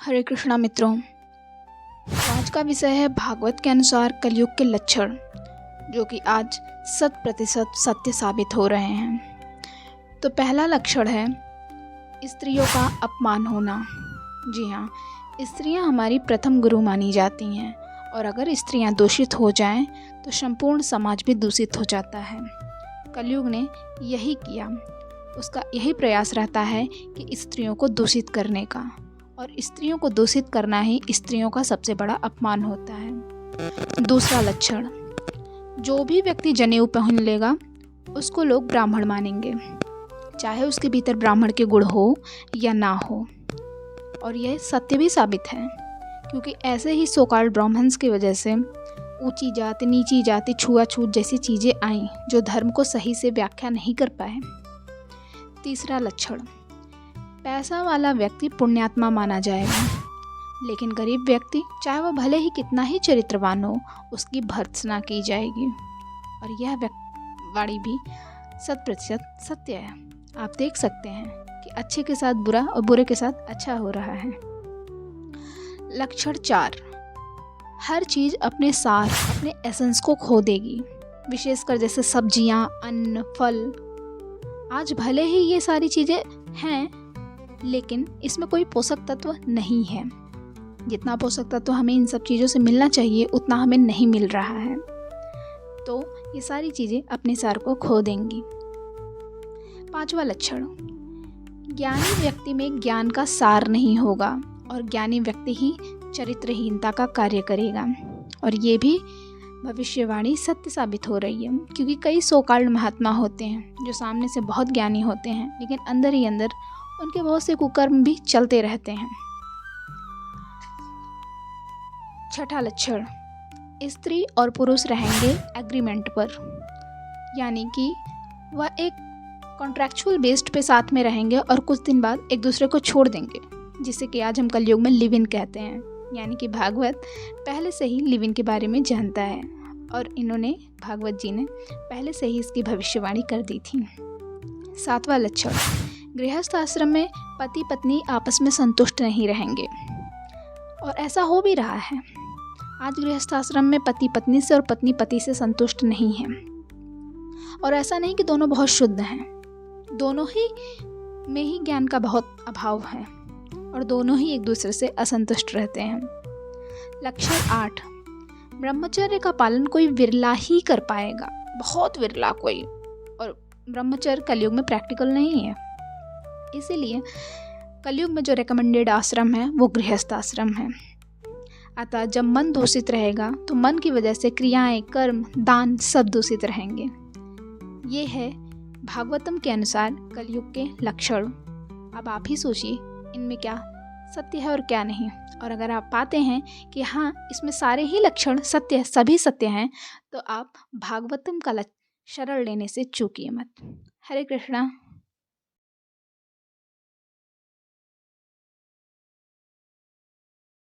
हरे कृष्णा मित्रों, तो आज का विषय है भागवत के अनुसार कलयुग के लक्षण, जो कि आज 100% सत्य साबित हो रहे हैं। तो पहला लक्षण है स्त्रियों का अपमान होना। जी हाँ, स्त्रियां हमारी प्रथम गुरु मानी जाती हैं और अगर स्त्रियां दूषित हो जाएं तो संपूर्ण समाज भी दूषित हो जाता है। कलयुग ने यही किया, उसका यही प्रयास रहता है कि स्त्रियों को दूषित करने का, और स्त्रियों को दूषित करना ही स्त्रियों का सबसे बड़ा अपमान होता है। दूसरा लक्षण, जो भी व्यक्ति जनेऊ पहन लेगा उसको लोग ब्राह्मण मानेंगे, चाहे उसके भीतर ब्राह्मण के गुण हो या ना हो। और यह सत्य भी साबित है, क्योंकि ऐसे ही सोकाल्ड ब्राह्मण्स की वजह से ऊंची जाति, नीची जाति, छुआछूत जैसी चीज़ें आईं जो धर्म को सही से व्याख्या नहीं कर पाए। तीसरा लक्षण, पैसा वाला व्यक्ति पुण्यात्मा माना जाएगा, लेकिन गरीब व्यक्ति चाहे वह भले ही कितना ही चरित्रवान हो, उसकी भर्त्सना की जाएगी। और यह वाणी भी 100% सत्य है। आप देख सकते हैं कि अच्छे के साथ बुरा और बुरे के साथ अच्छा हो रहा है। लक्षण 4, हर चीज़ अपने सार, अपने एसेंस को खो देगी, विशेषकर जैसे सब्जियां, अन्न, फल। आज भले ही ये सारी चीज़ें हैं, लेकिन इसमें कोई पोषक तत्व नहीं है। जितना पोषक तत्व हमें इन सब चीज़ों से मिलना चाहिए उतना हमें नहीं मिल रहा है, तो ये सारी चीज़ें अपने सार को खो देंगी। पांचवा लक्षण, ज्ञानी व्यक्ति में ज्ञान का सार नहीं होगा और ज्ञानी व्यक्ति ही चरित्रहीनता का कार्य करेगा। और ये भी भविष्यवाणी सत्य साबित हो रही है, क्योंकि कई सोकाल्ड महात्मा होते हैं जो सामने से बहुत ज्ञानी होते हैं, लेकिन अंदर ही अंदर उनके बहुत से कुकर्म भी चलते रहते हैं। छठा लक्षण, स्त्री और पुरुष रहेंगे एग्रीमेंट पर, यानी कि वह एक कॉन्ट्रैक्चुअल बेस्ड पे साथ में रहेंगे और कुछ दिन बाद एक दूसरे को छोड़ देंगे, जिसे कि आज हम कलयुग में लिव इन कहते हैं। यानी कि भागवत पहले से ही लिव इन के बारे में जानता है और इन्होंने, भागवत जी ने पहले से ही इसकी भविष्यवाणी कर दी थी। सातवां लक्षण, गृहस्थ आश्रम में पति पत्नी आपस में संतुष्ट नहीं रहेंगे, और ऐसा हो भी रहा है। आज गृहस्थ आश्रम में पति पत्नी से और पत्नी पति से संतुष्ट नहीं है। और ऐसा नहीं कि दोनों बहुत शुद्ध हैं, दोनों ही में ही ज्ञान का बहुत अभाव है और दोनों ही एक दूसरे से असंतुष्ट रहते हैं। लक्षण 8, ब्रह्मचर्य का पालन कोई विरला ही कर पाएगा, बहुत विरला कोई। और ब्रह्मचर्य कलयुग में प्रैक्टिकल नहीं है, इसीलिए कलयुग में जो रिकमेंडेड आश्रम है वो गृहस्थ आश्रम है। अतः जब मन दूषित रहेगा तो मन की वजह से क्रियाएं, कर्म, दान सब दूषित रहेंगे। ये है भागवतम के अनुसार कलयुग के लक्षण। अब आप ही सोचिए इनमें क्या सत्य है और क्या नहीं। और अगर आप पाते हैं कि हाँ, इसमें सारे ही लक्षण सत्य, सभी सत्य हैं, तो आप भागवतम का शरण लेने से चूकिए मत। हरे कृष्णा।